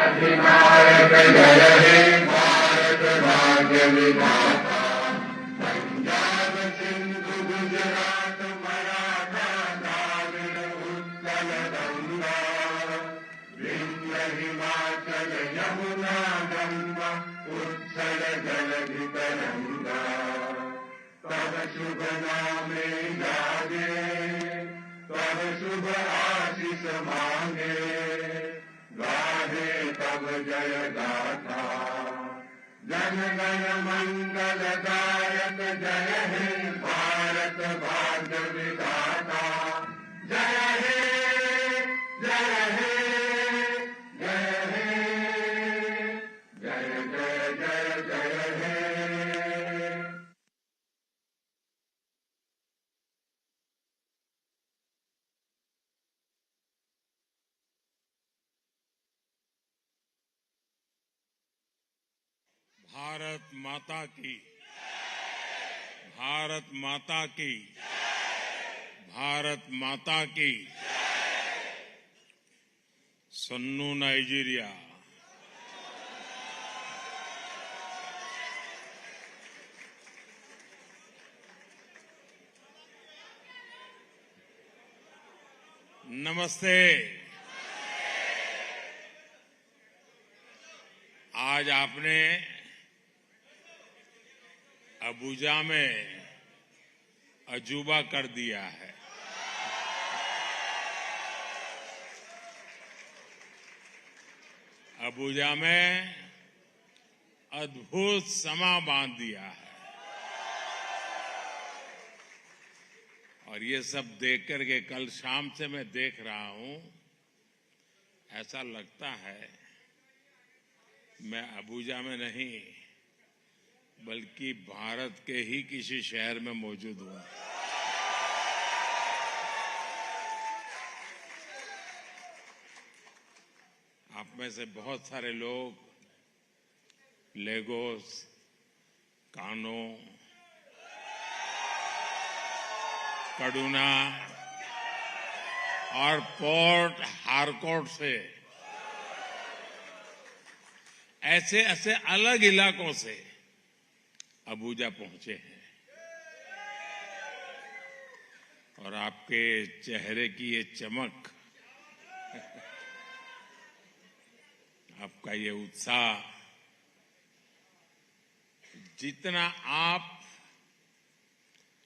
अधिनायक जय हे भारत भाग्य विधाता। पंजाब सिंधु गुजरात मराठा द्राविड़ उत्कल गंगा, विंध्य हिमाचल यमुना गंगा उत्कल जलधि तरंगा। तब शुभ नामे जागे, तब शुभ आशीष मांगे, गाहे तब जय गाथा। जन गण मंगल दायक जय हे भारत भाग्य विधाता। जय हे जय हे जय हे जय जय जय जय हे। भारत माता की, भारत माता की, भारत माता की। सन्नू नाइजीरिया। नमस्ते। आज आपने अबुजा में अजूबा कर दिया है। अबुजा में अद्भुत समा बांध दिया है। और ये सब देख करके कल शाम से मैं देख रहा हूं, ऐसा लगता है मैं अबुजा में नहीं बल्कि भारत के ही किसी शहर में मौजूद हूं। आप में से बहुत सारे लोग लेगोस, कानो, कड़ूना और पोर्ट हारकोर्ट से, ऐसे ऐसे अलग इलाकों से अबुजा पहुंचे हैं। और आपके चेहरे की ये चमक, आपका ये उत्साह, जितना आप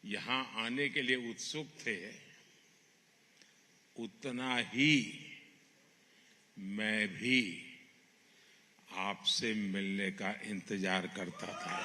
यहां आने के लिए उत्सुक थे, उतना ही मैं भी आपसे मिलने का इंतजार करता था।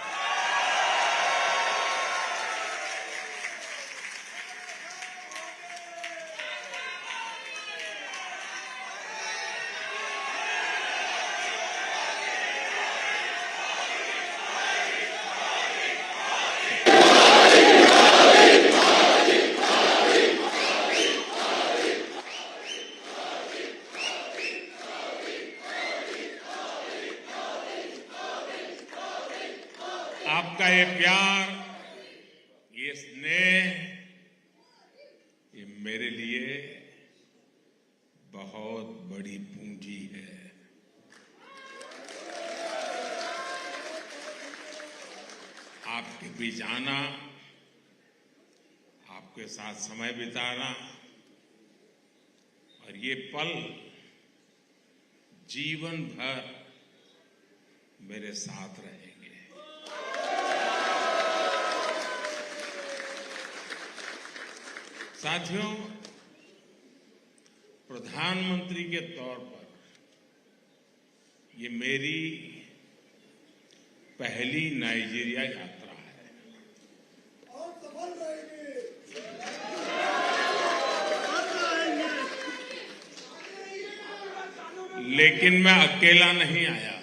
आपका ये प्यार, ये स्नेह, ये मेरे लिए बहुत बड़ी पूंजी है। आपके बीच आना, आपके साथ समय बिताना और ये पल जीवन भर मेरे साथ रहेंगे। साथियों, प्रधानमंत्री के तौर पर ये मेरी पहली नाइजीरिया यात्रा है। और सफल रहेगी। लेकिन मैं अकेला नहीं आया।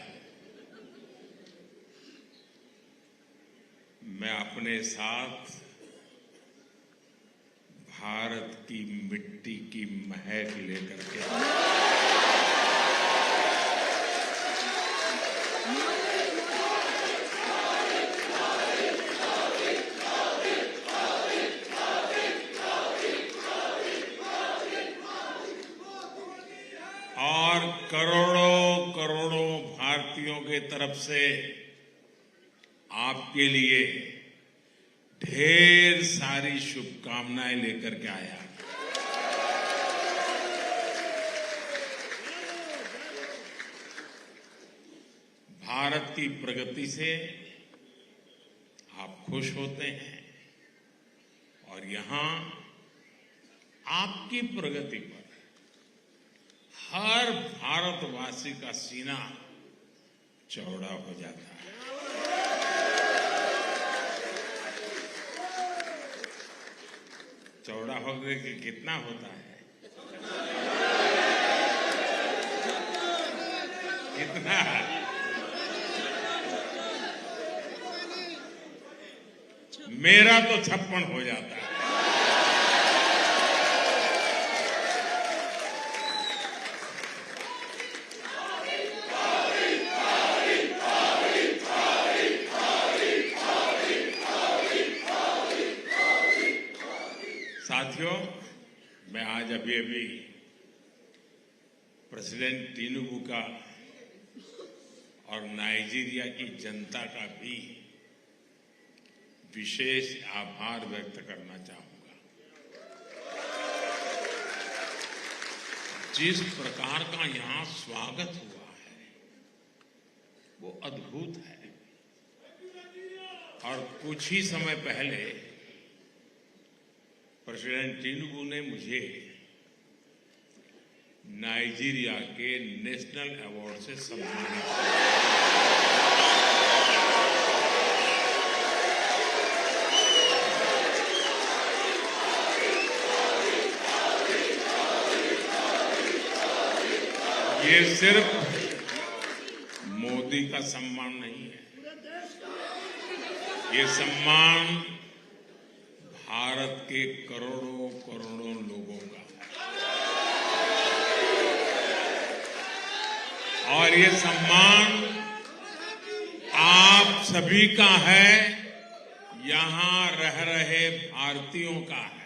मैं अपने साथ भारत की मिट्टी की महक लेकर के और और करोड़ों करोड़ों भारतीयों के तरफ से आपके लिए ढेर सारी शुभकामनाएं लेकर के आया। भारत की प्रगति से आप खुश होते हैं और यहां आपकी प्रगति पर हर भारतवासी का सीना चौड़ा हो जाता है। चौड़ा होने के कितना होता है? कितना? मेरा तो 56 हो जाता है। साथियों, मैं आज अभी प्रेसिडेंट टिनुबू का और नाइजीरिया की जनता का भी विशेष आभार व्यक्त करना चाहूंगा। जिस प्रकार का यहां स्वागत हुआ है वो अद्भुत है। और कुछ ही समय पहले प्रेसिडेंट टिनुबू ने मुझे नाइजीरिया के नेशनल अवार्ड से सम्मानित किया। ये सिर्फ मोदी का सम्मान नहीं है, ये सम्मान भारत के करोड़ों करोड़ों लोगों का है और ये सम्मान आप सभी का है, यहां रह रहे भारतीयों का है।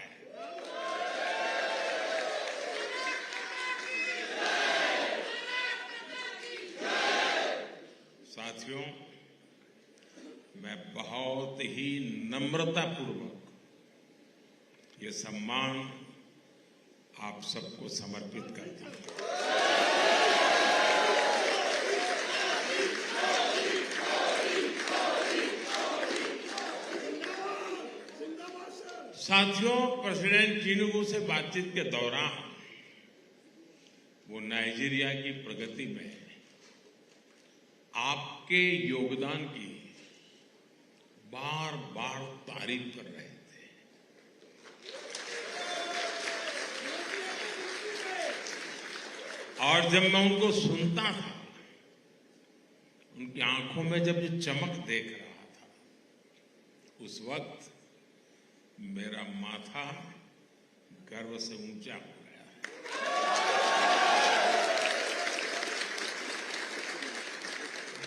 साथियों, मैं बहुत ही नम्रतापूर्वक ये सम्मान आप सबको समर्पित करता हूं। साथियों, प्रेसिडेंट टिनुबू से बातचीत के दौरान वो नाइजीरिया की प्रगति में आपके योगदान की बार बार तारीफ कर रहे थे। और जब मैं उनको सुनता था, उनकी आंखों में जब ये चमक देख रहा था, उस वक्त मेरा माथा गर्व से ऊंचा हो गया।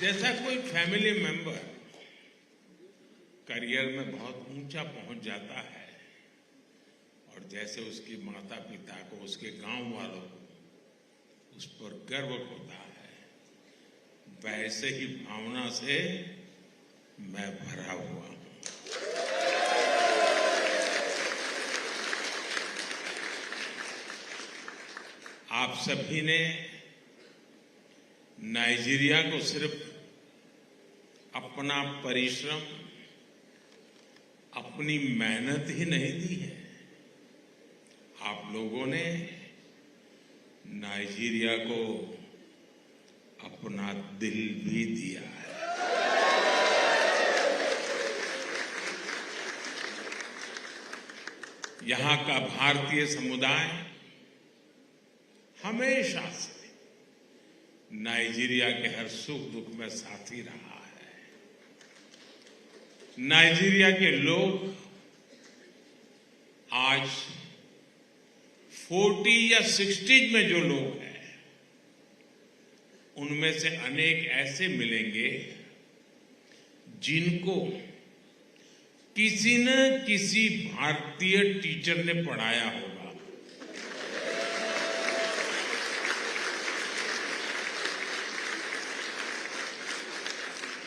जैसा कोई फैमिली मेंबर करियर में बहुत ऊंचा पहुंच जाता है और जैसे उसके माता पिता को, उसके गांव वालों को उस पर गर्व होता है, वैसे ही भावना से मैं भरा हुआ हूं। आप सभी ने नाइजीरिया को सिर्फ अपना परिश्रम, अपनी मेहनत ही नहीं दी है, आप लोगों ने नाइजीरिया को अपना दिल भी दिया है। यहां का भारतीय समुदाय हमेशा से नाइजीरिया के हर सुख दुख में साथी रहा है। नाइजीरिया के लोग आज 40 या 60 में जो लोग हैं, उनमें से अनेक ऐसे मिलेंगे जिनको किसी न किसी भारतीय टीचर ने पढ़ाया होगा।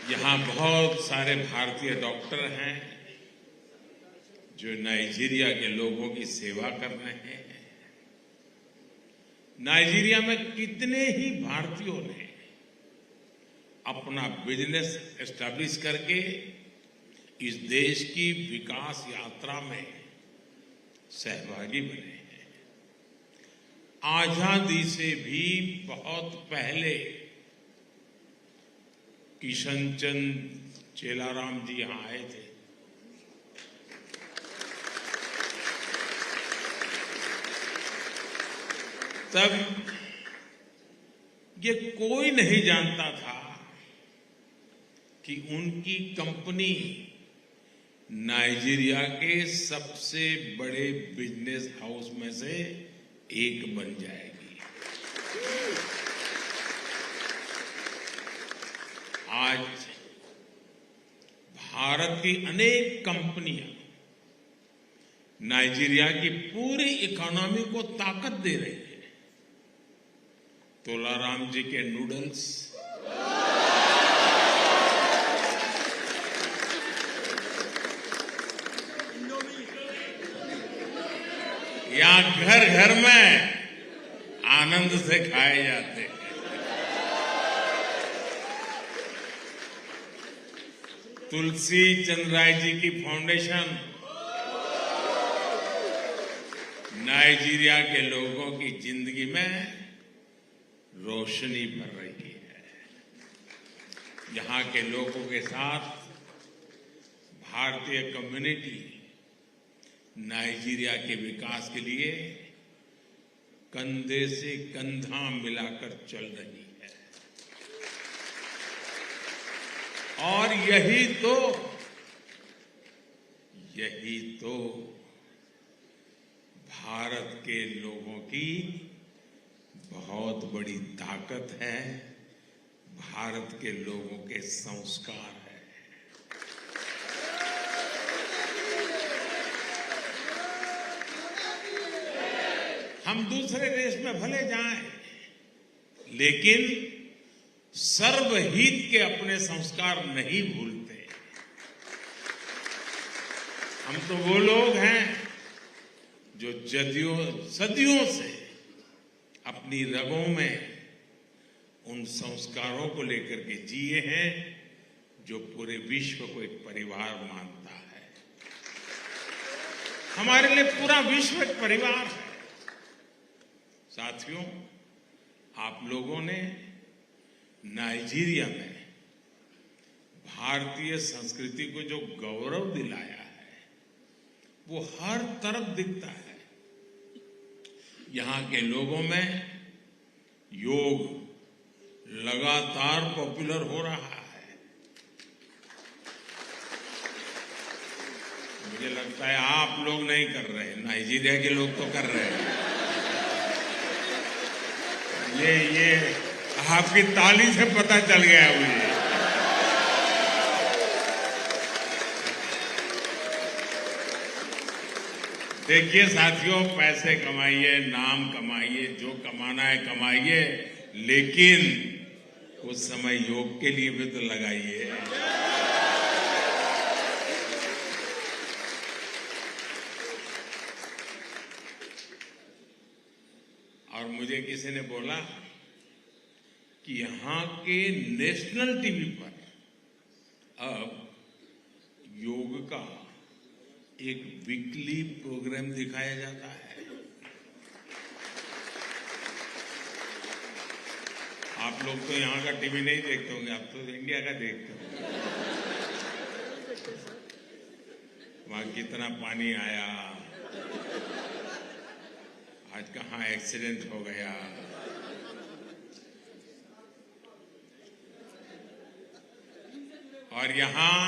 यहां बहुत सारे भारतीय डॉक्टर हैं जो नाइजीरिया के लोगों की सेवा कर रहे हैं। नाइजीरिया में कितने ही भारतीयों ने अपना बिजनेस एस्टैब्लिश करके इस देश की विकास यात्रा में सहभागी बने हैं। आजादी से भी बहुत पहले किशन चंद चेलाराम जी यहां आए थे। तब ये कोई नहीं जानता था कि उनकी कंपनी नाइजीरिया के सबसे बड़े बिजनेस हाउस में से एक बन जाएगी। आज भारत की अनेक कंपनियां नाइजीरिया की पूरी इकोनॉमी को ताकत दे रही है। तोलाराम जी के नूडल्स, यहाँ घर घर में आनंद से खाए जाते हैं। तुलसी चंद राय जी की फाउंडेशन नाइजीरिया के लोगों की जिंदगी में रोशनी भर रही है। यहाँ के लोगों के साथ भारतीय कम्युनिटी नाइजीरिया के विकास के लिए कंधे से कंधा मिलाकर चल रही है। और यही तो भारत के लोगों की बहुत बड़ी ताकत है, भारत के लोगों के संस्कार है। हम दूसरे देश में भले जाएं, लेकिन सर्वहित के अपने संस्कार नहीं भूलते। हम तो वो लोग हैं जो सदियों से अपनी रगों में उन संस्कारों को लेकर के जिए हैं जो पूरे विश्व को एक परिवार मानता है। हमारे लिए पूरा विश्व एक परिवार है। साथियों, आप लोगों ने नाइजीरिया में भारतीय संस्कृति को जो गौरव दिलाया है वो हर तरफ दिखता है। यहाँ के लोगों में योग लगातार पॉपुलर हो रहा है। मुझे लगता है आप लोग नहीं कर रहे, नाइजीरिया के लोग तो कर रहे हैं। ये आपकी ताली से पता चल गया मुझे। देखिए साथियों, पैसे कमाइए, नाम कमाइए, जो कमाना है कमाइए, लेकिन कुछ समय योग के लिए भी तो लगाइए। और मुझे किसी ने बोला कि यहाँ के नेशनल टीवी पर अब योग का एक वीकली प्रोग्राम दिखाया जाता है। आप लोग तो यहाँ का टीवी नहीं देखते होंगे, आप तो इंडिया का देखते होंगे। वहां कितना पानी आया, आज कहाँ एक्सीडेंट हो गया। और यहाँ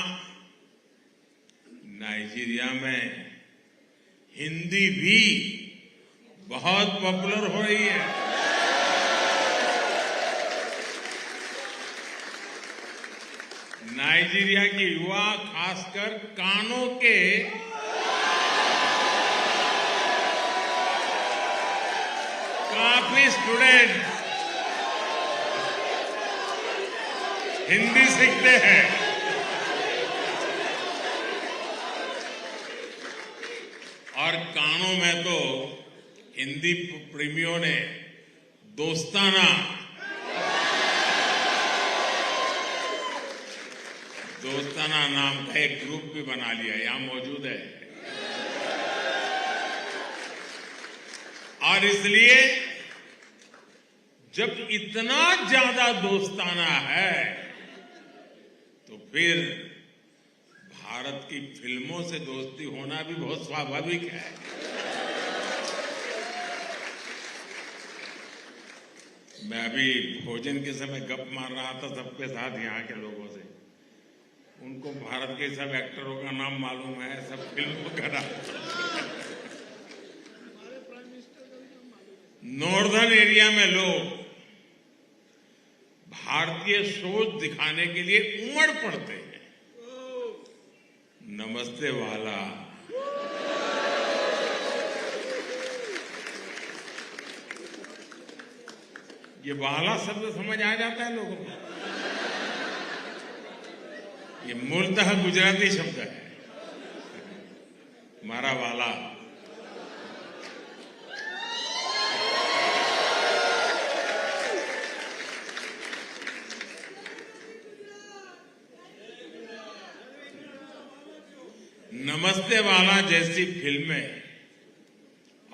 नाइजीरिया में हिंदी भी बहुत पॉपुलर हो रही है। नाइजीरिया के युवा, खासकर कानों के काफी स्टूडेंट हिंदी सीखते हैं। और कानों में तो हिंदी प्रेमियों ने दोस्ताना नाम का एक ग्रुप भी बना लिया, यहां मौजूद है। और इसलिए जब इतना ज्यादा दोस्ताना है तो फिर भारत की फिल्मों से दोस्ती होना भी बहुत स्वाभाविक है। मैं अभी भोजन के समय गप मार रहा था सबके साथ, यहाँ के लोगों से। उनको भारत के सब एक्टरों का नाम मालूम है, सब फिल्मों का नाम। नॉर्दर्न एरिया में लोग भारतीय सोच दिखाने के लिए उमड़ पड़ते हैं। नमस्ते वाला, ये वाला शब्द समझ आ जाता है लोगों को। ये मूलतः गुजराती शब्द है, मारा वाला। नमस्ते वाला जैसी फिल्में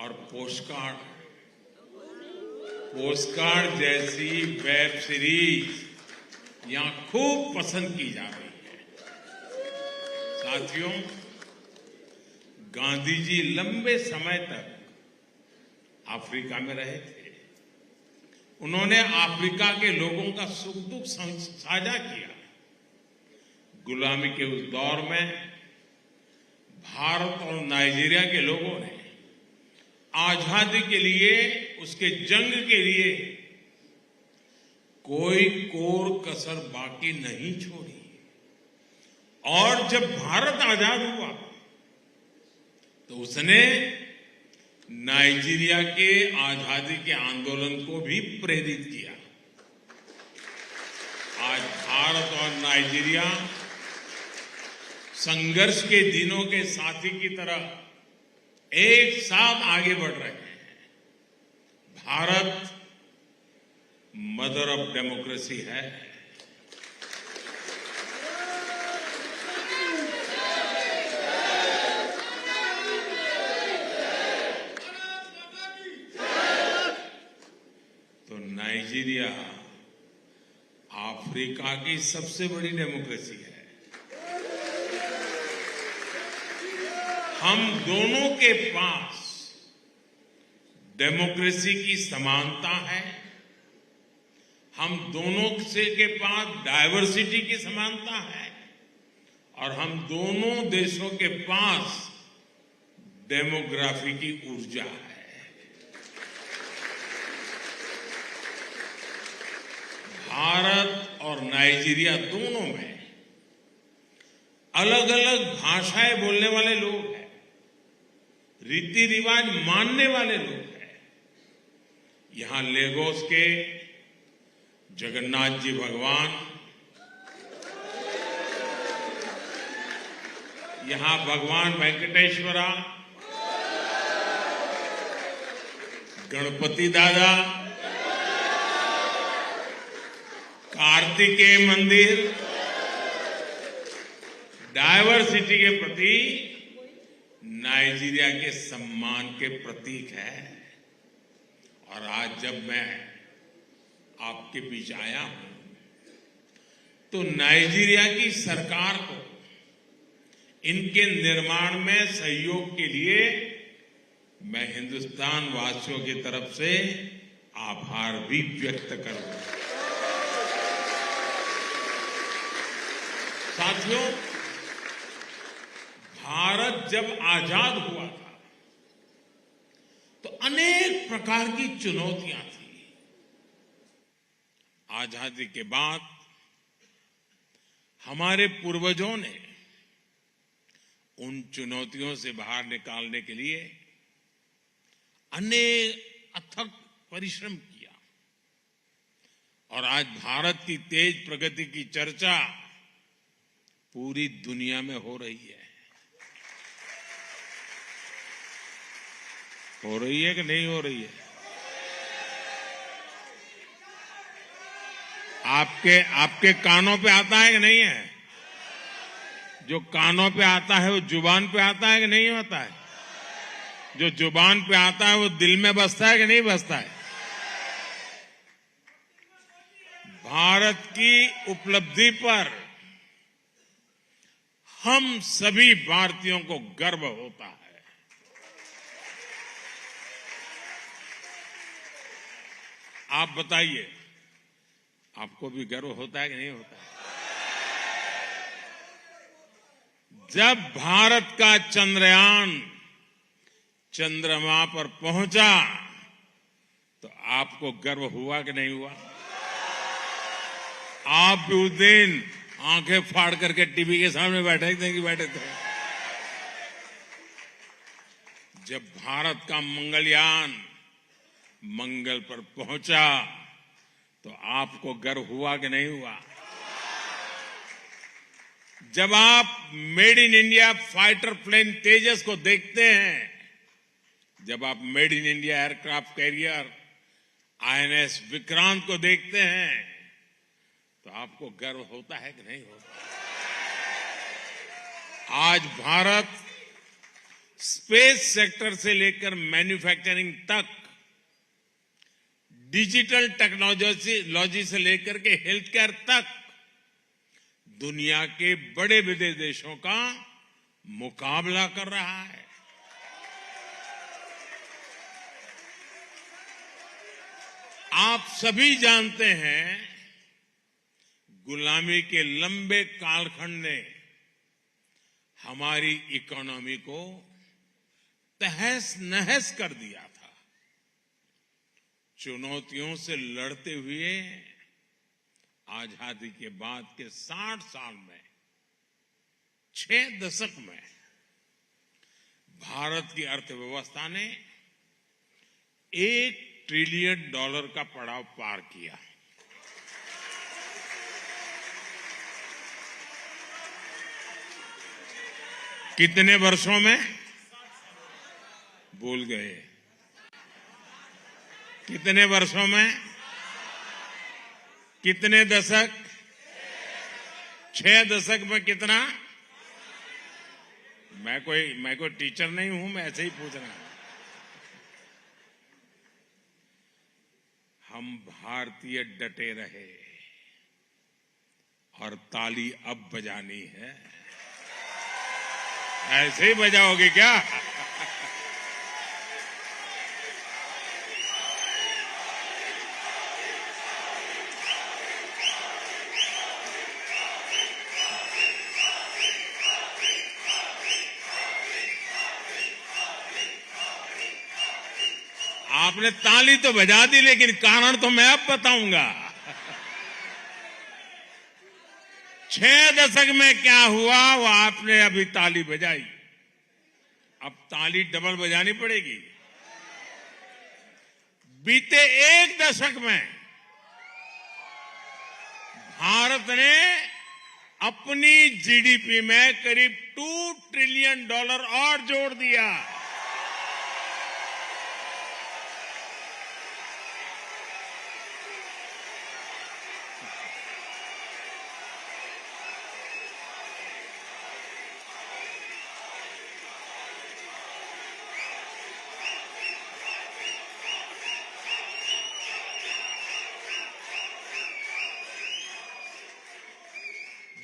और पोस्टकार्ड जैसी वेब सीरीज यहां खूब पसंद की जा रही है। साथियों, गांधी जी लंबे समय तक अफ्रीका में रहे थे। उन्होंने अफ्रीका के लोगों का सुख दुख साझा किया। गुलामी के उस दौर में भारत और नाइजीरिया के लोगों ने आजादी के लिए, उसके जंग के लिए कोई कोर कसर बाकी नहीं छोड़ी। और जब भारत आजाद हुआ तो उसने नाइजीरिया के आजादी के आंदोलन को भी प्रेरित किया। आज भारत और नाइजीरिया संघर्ष के दिनों के साथी की तरह एक साथ आगे बढ़ रहे हैं। भारत मदर ऑफ डेमोक्रेसी है। तो नाइजीरिया अफ्रीका की सबसे बड़ी डेमोक्रेसी है। हम दोनों के पास डेमोक्रेसी की समानता है। हम दोनों के पास डायवर्सिटी की समानता है। और हम दोनों देशों के पास डेमोग्राफी की ऊर्जा है। भारत और नाइजीरिया दोनों में अलग अलग भाषाएं बोलने वाले लोग हैं, रीति रिवाज मानने वाले लोग हैं। यहां लेगोस के जगन्नाथ जी भगवान, यहां भगवान वेंकटेश्वरा, गणपति दादा, कार्तिकेय मंदिर डायवर्सिटी के प्रति नाइजीरिया के सम्मान के प्रतीक है। और आज जब मैं आपके बीच आया हूं तो नाइजीरिया की सरकार को इनके निर्माण में सहयोग के लिए मैं हिंदुस्तान वासियों की तरफ से आभार भी व्यक्त करूंगा। साथियों, भारत जब आजाद हुआ था तो अनेक प्रकार की चुनौतियां थी। आजादी के बाद हमारे पूर्वजों ने उन चुनौतियों से बाहर निकालने के लिए अनेक अथक परिश्रम किया। और आज भारत की तेज प्रगति की चर्चा पूरी दुनिया में हो रही है। हो रही है कि नहीं हो रही है? आपके कानों पे आता है कि नहीं है? जो कानों पे आता है वो जुबान पे आता है कि नहीं होता है? जो जुबान पे आता है वो दिल में बसता है कि नहीं बसता है? भारत की उपलब्धि पर हम सभी भारतीयों को गर्व होता है। आप बताइए, आपको भी गर्व होता है कि नहीं होता है? जब भारत का चंद्रयान चंद्रमा पर पहुंचा तो आपको गर्व हुआ कि नहीं हुआ? आप भी उस दिन आंखें फाड़ करके टीवी के सामने बैठे थे। जब भारत का मंगलयान मंगल पर पहुंचा तो आपको गर्व हुआ कि नहीं हुआ? जब आप made in India fighter plane Tejas को देखते हैं, जब आप made in India aircraft carrier INS Vikrant को देखते हैं तो आपको गर्व होता है कि नहीं होता? आज भारत स्पेस सेक्टर से लेकर मैन्युफैक्चरिंग तक, डिजिटल टेक्नोलॉजी से लेकर के हेल्थ केयर तक दुनिया के बड़े बड़े देशों का मुकाबला कर रहा है। आप सभी जानते हैं, गुलामी के लंबे कालखंड ने हमारी इकोनॉमी को तहस नहस कर दिया था। चुनौतियों से लड़ते हुए आजादी के बाद के 60 साल में, 6 दशक में भारत की अर्थव्यवस्था ने $1 ट्रिलियन का पड़ाव पार किया। कितने वर्षों में? भूल गए। कितने वर्षों में? कितने दशक? 6 दशक में कितना? मैं कोई टीचर नहीं हूं, मैं ऐसे ही पूछ रहा हूं। हम भारतीय डटे रहे और ताली अब बजानी है। ऐसे ही बजाओगे क्या? आपने ताली तो बजा दी, लेकिन कारण तो मैं अब बताऊंगा। 6 दशक में क्या हुआ वो आपने अभी ताली बजाई, अब ताली डबल बजानी पड़ेगी। बीते 1 दशक में भारत ने अपनी जीडीपी में करीब $2 ट्रिलियन और जोड़ दिया।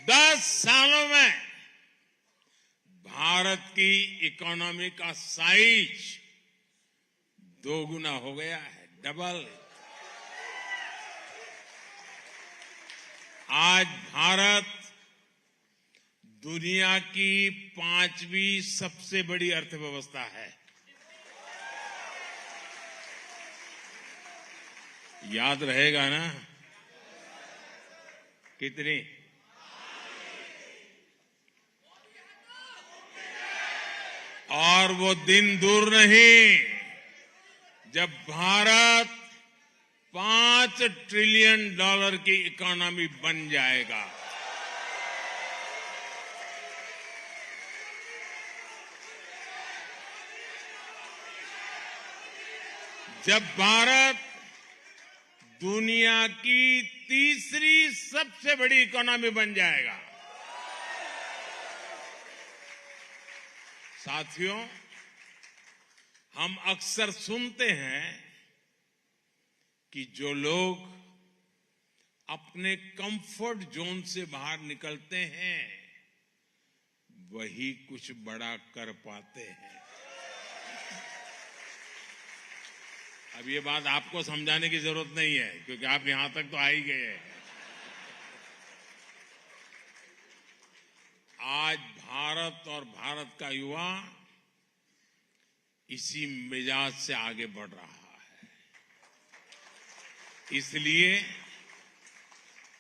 दस सालों में भारत की इकोनॉमी का साइज 2 गुना हो गया है, डबल। आज भारत दुनिया की 5वीं सबसे बड़ी अर्थव्यवस्था है। याद रहेगा ना? कितनी? और वो दिन दूर नहीं जब भारत 5 $5 ट्रिलियन की इकोनॉमी बन जाएगा। जब भारत दुनिया की तीसरी सबसे बड़ी इकोनॉमी बन जाएगा। साथियों, हम अक्सर सुनते हैं कि जो लोग अपने कंफर्ट जोन से बाहर निकलते हैं वही कुछ बड़ा कर पाते हैं। अब ये बात आपको समझाने की जरूरत नहीं है क्योंकि आप यहां तक तो आ ही गए हैं। आज भारत और भारत का युवा इसी मिजाज से आगे बढ़ रहा है। इसलिए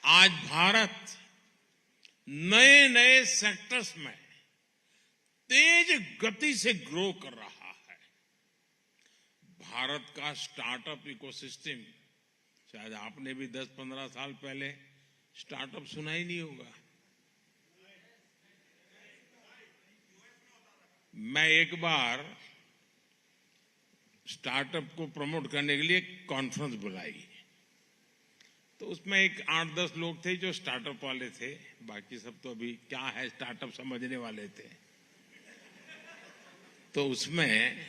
आज भारत नए नए सेक्टर्स में तेज गति से ग्रो कर रहा है। भारत का स्टार्टअप इकोसिस्टम, शायद आपने भी 10-15 साल पहले स्टार्टअप सुना ही नहीं होगा। मैं एक बार स्टार्टअप को प्रमोट करने के लिए एक कॉन्फ्रेंस बुलाई, तो उसमें एक 8-10 लोग थे जो स्टार्टअप वाले थे, बाकी सब तो अभी क्या है स्टार्टअप समझने वाले थे। तो उसमें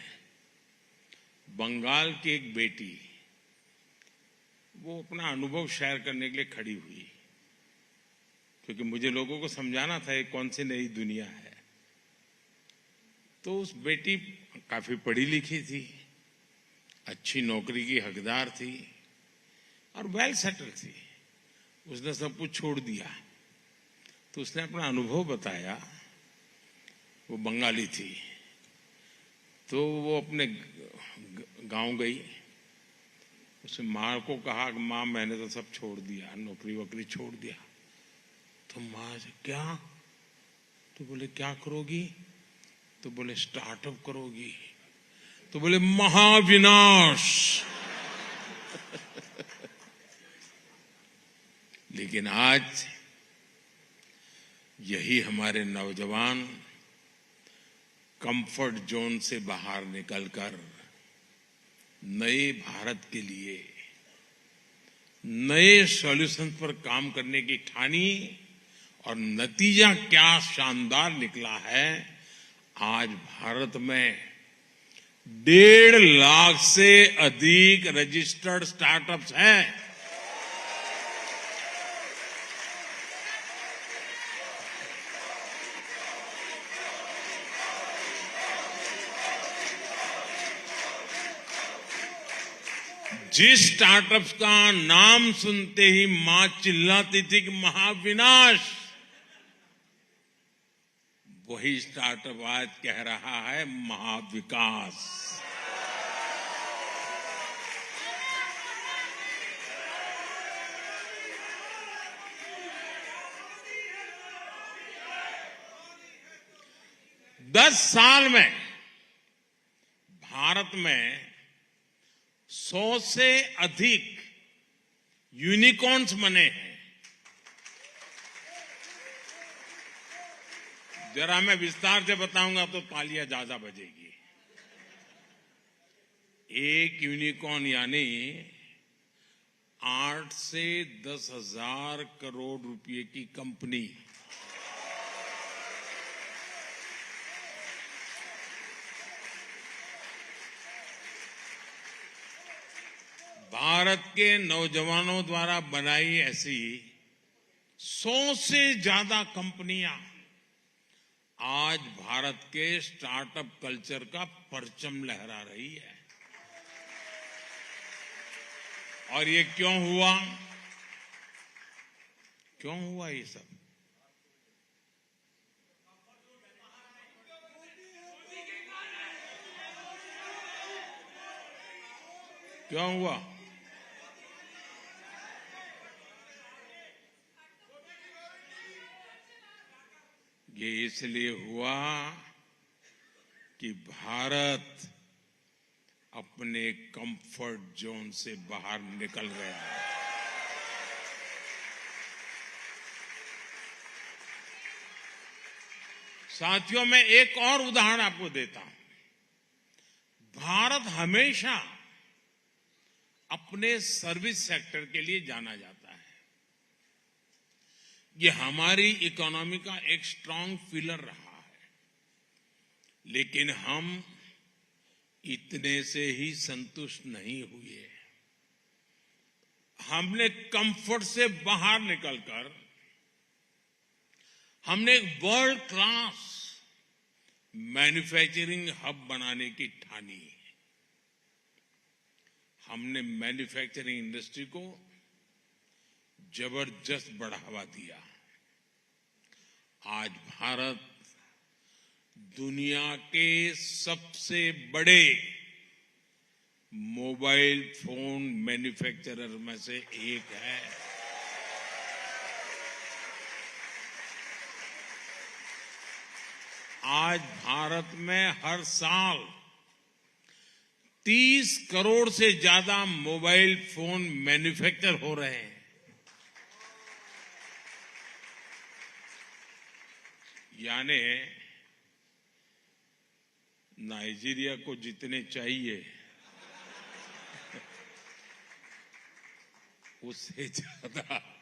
बंगाल की एक बेटी, वो अपना अनुभव शेयर करने के लिए खड़ी हुई, क्योंकि मुझे लोगों को समझाना था ये कौन सी नई दुनिया है। तो उस बेटी काफी पढ़ी लिखी थी, अच्छी नौकरी की हकदार थी और वेल सेटल थी। उसने सब कुछ छोड़ दिया। तो उसने अपना अनुभव बताया। वो बंगाली थी। तो वो अपने गांव गई। उसने माँ को कहा कि माँ मैंने तो सब छोड़ दिया, नौकरी वोकरी छोड़ दिया। तो माँ से क्या? तो बोले क्या करोगी? तो बोले स्टार्टअप करोगी। तो बोले महाविनाश। लेकिन आज यही हमारे नौजवान कंफर्ट जोन से बाहर निकलकर नए भारत के लिए नए सॉल्यूशन पर काम करने की ठानी और नतीजा क्या शानदार निकला है। आज भारत में 1.5 लाख से अधिक रजिस्टर्ड स्टार्टअप्स हैं। जिस स्टार्टअप्स का नाम सुनते ही मां चिल्लाती थी कि महाविनाश, वही स्टार्टअप आज कह रहा है महाविकास। दस साल में भारत में 100 से अधिक यूनिकॉर्न्स बने हैं। जरा मैं विस्तार से बताऊंगा तो तालियां ज्यादा बजेगी। एक यूनिकॉर्न यानी 8 से 10,000 करोड़ रुपए की कंपनी। भारत के नौजवानों द्वारा बनाई ऐसी 100 से ज्यादा कंपनियां आज भारत के स्टार्टअप कल्चर का परचम लहरा रही है। और ये क्यों हुआ? क्यों हुआ ये सब? क्यों हुआ? ये इसलिए हुआ कि भारत अपने कंफर्ट जोन से बाहर निकल गया। साथियों, मैं एक और उदाहरण आपको देता हूं। भारत हमेशा अपने सर्विस सेक्टर के लिए जाना जाता है। ये हमारी इकोनॉमी का एक स्ट्रांग पिलर रहा है। लेकिन हम इतने से ही संतुष्ट नहीं हुए। हमने कंफर्ट से बाहर निकलकर हमने एक वर्ल्ड क्लास मैन्युफैक्चरिंग हब बनाने की ठानी है। हमने मैन्युफैक्चरिंग इंडस्ट्री को जबरदस्त बढ़ावा दिया। आज भारत दुनिया के सबसे बड़े मोबाइल फोन मैन्युफैक्चरर में से एक है। आज भारत में हर साल 30 करोड़ से ज्यादा मोबाइल फोन मैन्युफैक्चर हो रहे हैं। यानी नाइजीरिया को जितने चाहिए उससे ज्यादा।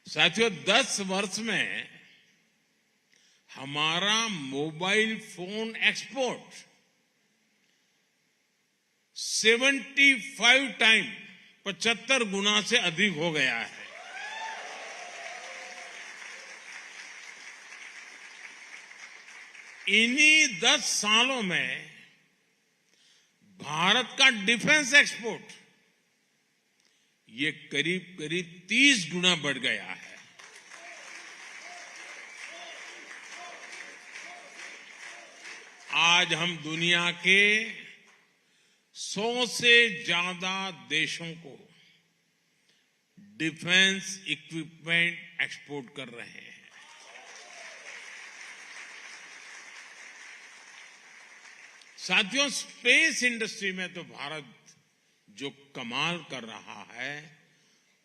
साथियों, 10 वर्ष में हमारा मोबाइल फोन एक्सपोर्ट 75 टाइम 75 गुना से अधिक हो गया है। इन्हीं 10 सालों में भारत का डिफेंस एक्सपोर्ट ये करीब करीब 30 गुना बढ़ गया है। आज हम दुनिया के 100 से ज्यादा देशों को डिफेंस इक्विपमेंट एक्सपोर्ट कर रहे हैं। साथियों, स्पेस इंडस्ट्री में तो भारत जो कमाल कर रहा है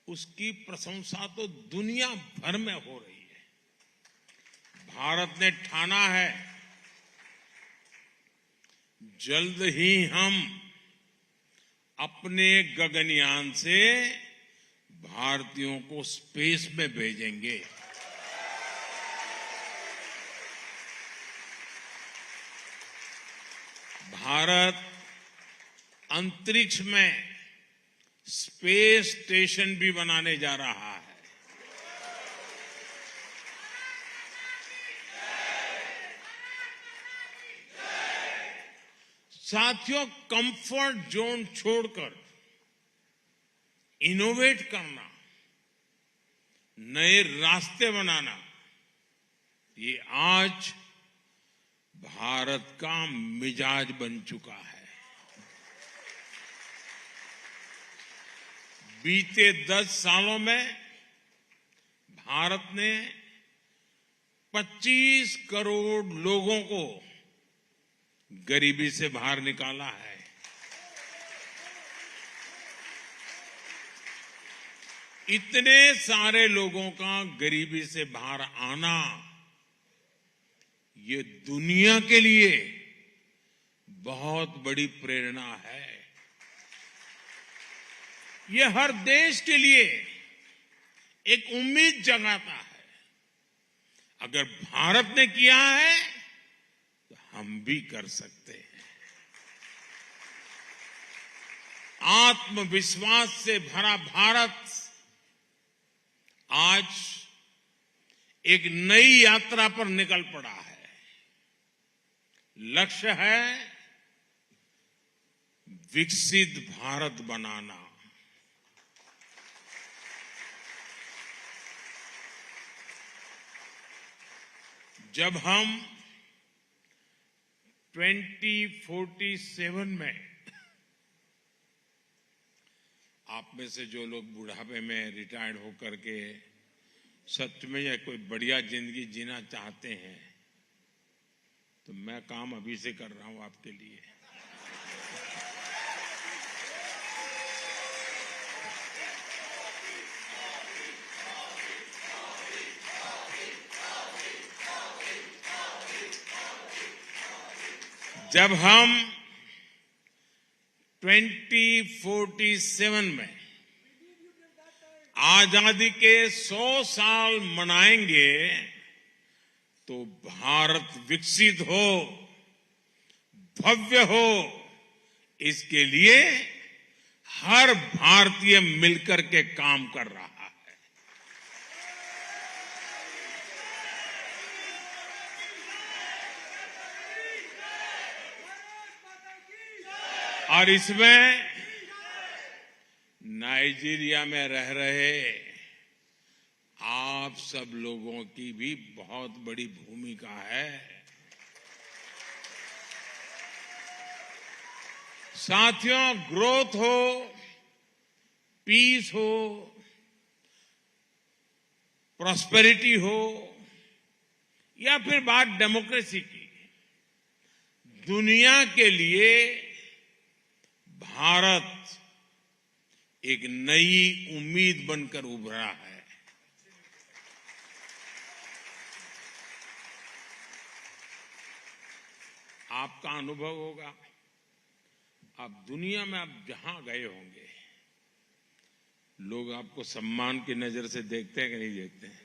उसकी प्रशंसा तो दुनिया भर में हो रही है। भारत ने ठाना है जल्द ही हम अपने गगनयान से भारतीयों को स्पेस में भेजेंगे। भारत अंतरिक्ष में स्पेस स्टेशन भी बनाने जा रहा है। साथियों, कंफर्ट जोन छोड़कर इनोवेट करना, नए रास्ते बनाना, ये आज भारत का मिजाज बन चुका है। बीते 10 सालों में भारत ने 25 करोड़ लोगों को गरीबी से बाहर निकाला है। इतने सारे लोगों का गरीबी से बाहर आना ये दुनिया के लिए बहुत बड़ी प्रेरणा है। ये हर देश के लिए एक उम्मीद जगाता है। अगर भारत ने किया है तो हम भी कर सकते हैं। आत्मविश्वास से भरा भारत आज एक नई यात्रा पर निकल पड़ा है। लक्ष्य है विकसित भारत बनाना। जब हम 2047 में, आप में से जो लोग बुढ़ापे में रिटायर्ड होकर के सच में या कोई बढ़िया जिंदगी जीना चाहते हैं, तो मैं काम अभी से कर रहा हूं आपके लिए। जब हम 2047 में आजादी के 100 साल मनाएंगे तो भारत विकसित हो, भव्य हो, इसके लिए हर भारतीय मिलकर के काम कर रहा है। और इसमें नाइजीरिया में रह रहे आप सब लोगों की भी बहुत बड़ी भूमिका है। साथियों, ग्रोथ हो, पीस हो, प्रॉस्पेरिटी हो या फिर बात डेमोक्रेसी की, दुनिया के लिए भारत एक नई उम्मीद बनकर उभरा है। आपका अनुभव होगा, आप दुनिया में आप जहां गए होंगे, लोग आपको सम्मान की नजर से देखते हैं कि नहीं देखते हैं?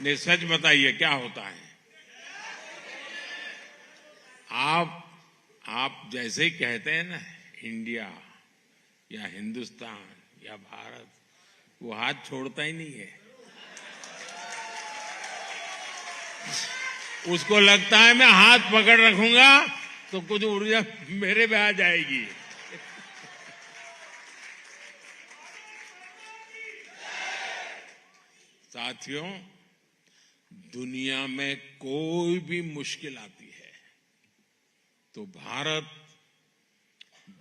नहीं, सच बताइए क्या होता है? आप जैसे ही कहते हैं ना इंडिया या हिंदुस्तान या भारत, वो हाथ छोड़ता ही नहीं है। उसको लगता है मैं हाथ पकड़ रखूंगा तो कुछ ऊर्जा मेरे में आ जाएगी। साथियों, दुनिया में कोई भी मुश्किल आती है तो भारत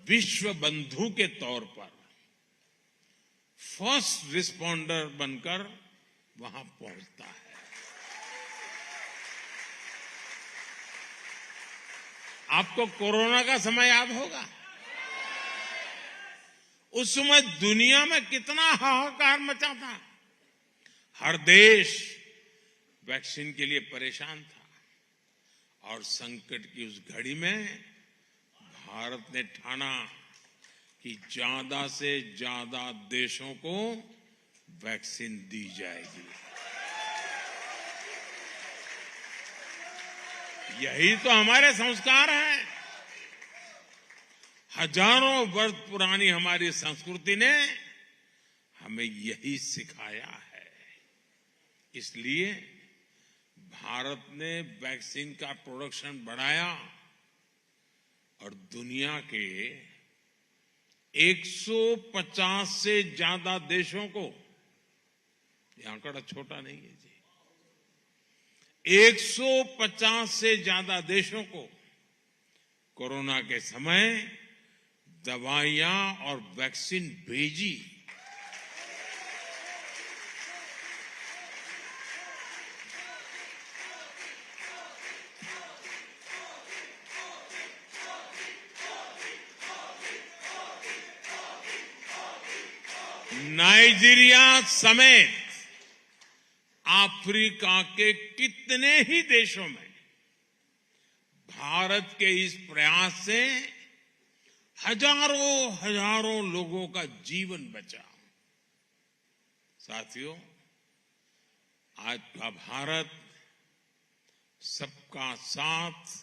विश्व बंधु के तौर पर फर्स्ट रिस्पॉन्डर बनकर वहां पहुंचता है। आपको कोरोना का समय याद होगा, उस समय दुनिया में कितना हाहाकार मचा था। हर देश वैक्सीन के लिए परेशान था और संकट की उस घड़ी में भारत ने ठाना कि ज्यादा से ज्यादा देशों को वैक्सीन दी जाएगी। यही तो हमारे संस्कार हैं। हजारों वर्ष पुरानी हमारी संस्कृति ने हमें यही सिखाया है। इसलिए भारत ने वैक्सीन का प्रोडक्शन बढ़ाया और दुनिया के 150 से ज्यादा देशों को, यह आंकड़ा छोटा नहीं है जी, 150 से ज्यादा देशों को कोरोना के समय दवाइयां और वैक्सीन भेजी। नाइजीरिया समेत अफ्रीका के कितने ही देशों में भारत के इस प्रयास से हजारों लोगों का जीवन बचा। साथियों, आज का भारत सबका साथ,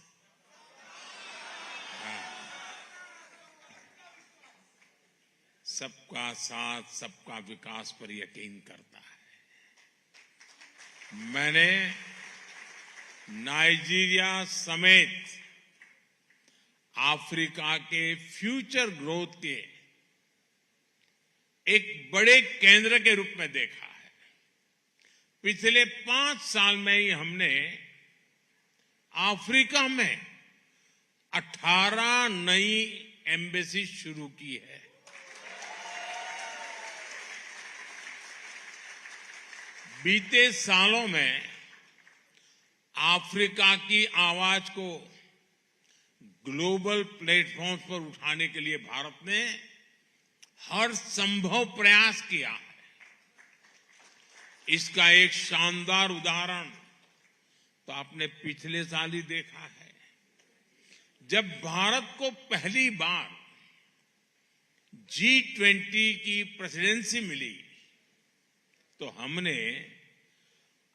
सबका साथ, सबका विकास पर यकीन करता है। मैंने नाइजीरिया समेत अफ्रीका के फ्यूचर ग्रोथ के एक बड़े केंद्र के रूप में देखा है। पिछले 5 साल में ही हमने अफ्रीका में 18 नई एम्बेसी शुरू की है। बीते सालों में अफ्रीका की आवाज को ग्लोबल प्लेटफॉर्म पर उठाने के लिए भारत ने हर संभव प्रयास किया है। इसका एक शानदार उदाहरण तो आपने पिछले साल ही देखा है, जब भारत को पहली बार G20 की प्रेसिडेंसी मिली तो हमने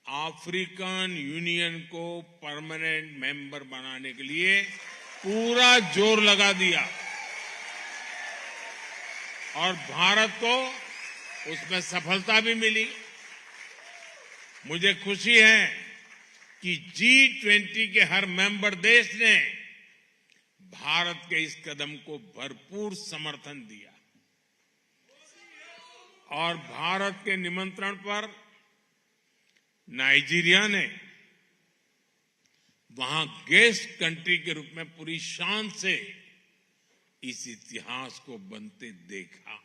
अफ्रीकन यूनियन को परमानेंट मेंबर बनाने के लिए पूरा जोर लगा दिया और भारत को उसमें सफलता भी मिली। मुझे खुशी है कि G20 के हर मेंबर देश ने भारत के इस कदम को भरपूर समर्थन दिया और भारत के निमंत्रण पर नाइजीरिया ने वहां गेस्ट कंट्री के रूप में पूरी शान से इस इतिहास को बनते देखा।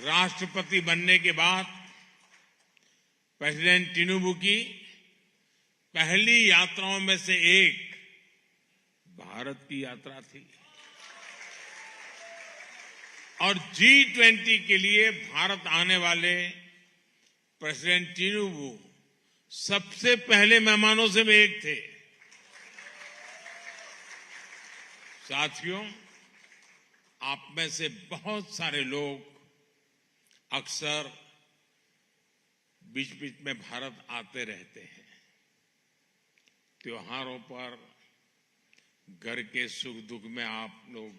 राष्ट्रपति बनने के बाद प्रेसिडेंट टिनुबू की पहली यात्राओं में से एक भारत की यात्रा थी और G20 के लिए भारत आने वाले प्रेसिडेंट टिनुबू सबसे पहले मेहमानों से भी एक थे। साथियों, आप में से बहुत सारे लोग अक्सर बीच बीच में भारत आते रहते हैं। त्योहारों पर घर के सुख दुख में आप लोग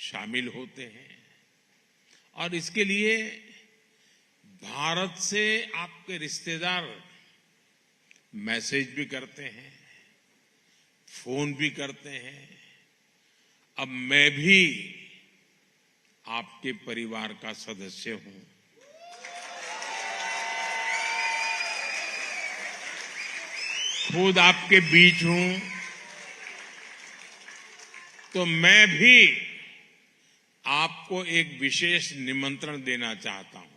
शामिल होते हैं और इसके लिए भारत से आपके रिश्तेदार मैसेज भी करते हैं, फोन भी करते हैं। अब मैं भी आपके परिवार का सदस्य हूं। खुद आपके बीच हूं तो मैं भी आपको एक विशेष निमंत्रण देना चाहता हूं।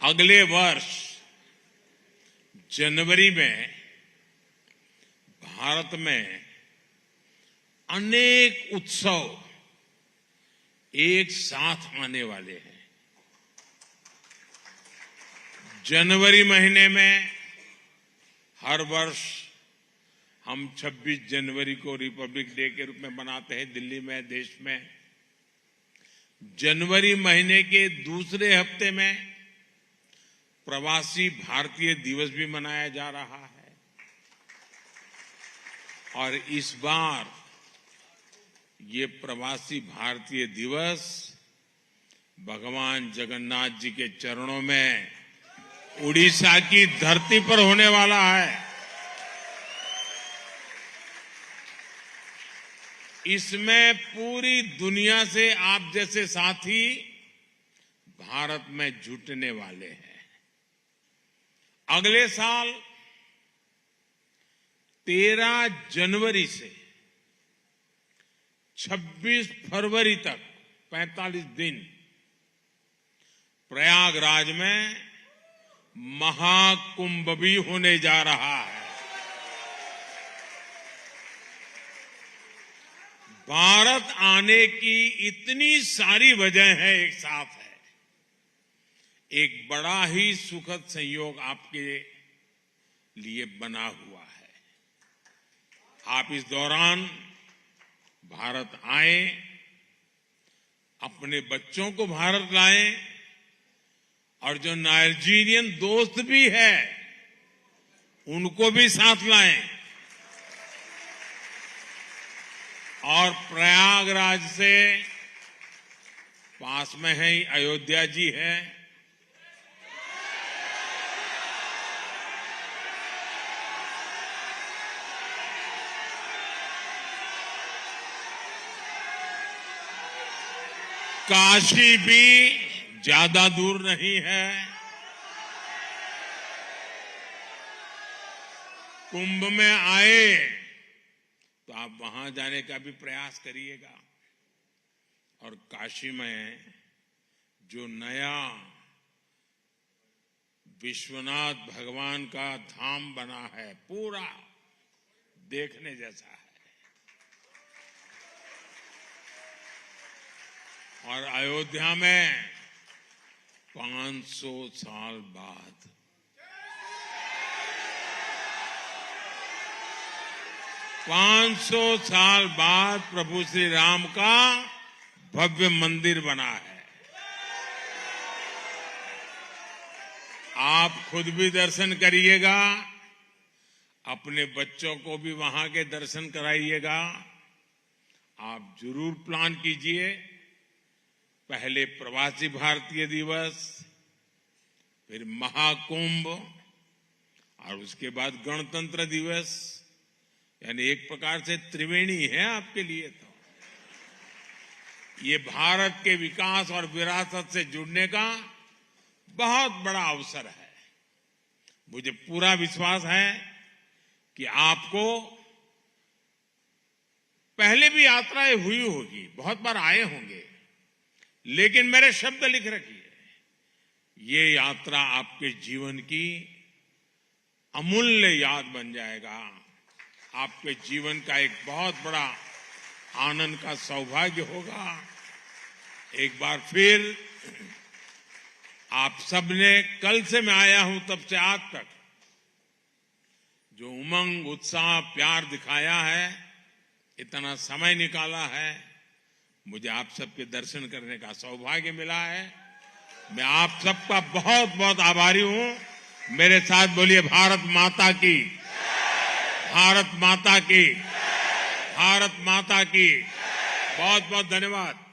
अगले वर्ष जनवरी में भारत में अनेक उत्सव एक साथ आने वाले हैं। जनवरी महीने में हर वर्ष हम 26 जनवरी को रिपब्लिक डे के रूप में मनाते हैं दिल्ली में, देश में। जनवरी महीने के दूसरे हफ्ते में प्रवासी भारतीय दिवस भी मनाया जा रहा है और इस बार ये प्रवासी भारतीय दिवस भगवान जगन्नाथ जी के चरणों में उड़ीसा की धरती पर होने वाला है। इसमें पूरी दुनिया से आप जैसे साथी भारत में जुटने वाले हैं। अगले साल 13 जनवरी से 26 फरवरी तक 45 दिन प्रयागराज में महाकुंभ भी होने जा रहा है। भारत आने की इतनी सारी वजह है, एक साथ है। एक बड़ा ही सुखद संयोग आपके लिए बना हुआ है। आप इस दौरान भारत आए, अपने बच्चों को भारत लाएं और जो नाइजीरियन दोस्त भी है उनको भी साथ लाएं और प्रयागराज से पास में है अयोध्या जी है, काशी भी ज्यादा दूर नहीं है। कुंभ में आए तो आप वहां जाने का भी प्रयास करिएगा और काशी में जो नया विश्वनाथ भगवान का धाम बना है पूरा देखने जैसा है। और अयोध्या में 500 साल बाद 500 साल बाद प्रभु श्री राम का भव्य मंदिर बना है। आप खुद भी दर्शन करिएगा, अपने बच्चों को भी वहां के दर्शन कराइएगा। आप जरूर प्लान कीजिए, पहले प्रवासी भारतीय दिवस, फिर महाकुंभ और उसके बाद गणतंत्र दिवस, यानी एक प्रकार से त्रिवेणी है आपके लिए। तो ये भारत के विकास और विरासत से जुड़ने का बहुत बड़ा अवसर है। मुझे पूरा विश्वास है कि आपको पहले भी यात्राएं हुई होगी, बहुत बार आए होंगे, लेकिन मेरे शब्द लिख रखिए, ये यात्रा आपके जीवन की अमूल्य याद बन जाएगा। आपके जीवन का एक बहुत बड़ा आनंद का सौभाग्य होगा। एक बार फिर आप सबने, कल से मैं आया हूं तब से आज तक जो उमंग, उत्साह, प्यार दिखाया है, इतना समय निकाला है, मुझे आप सबके दर्शन करने का सौभाग्य मिला है। मैं आप सबका बहुत बहुत आभारी हूं। मेरे साथ बोलिए भारत माता की, भारत माता की, भारत माता की। बहुत बहुत धन्यवाद।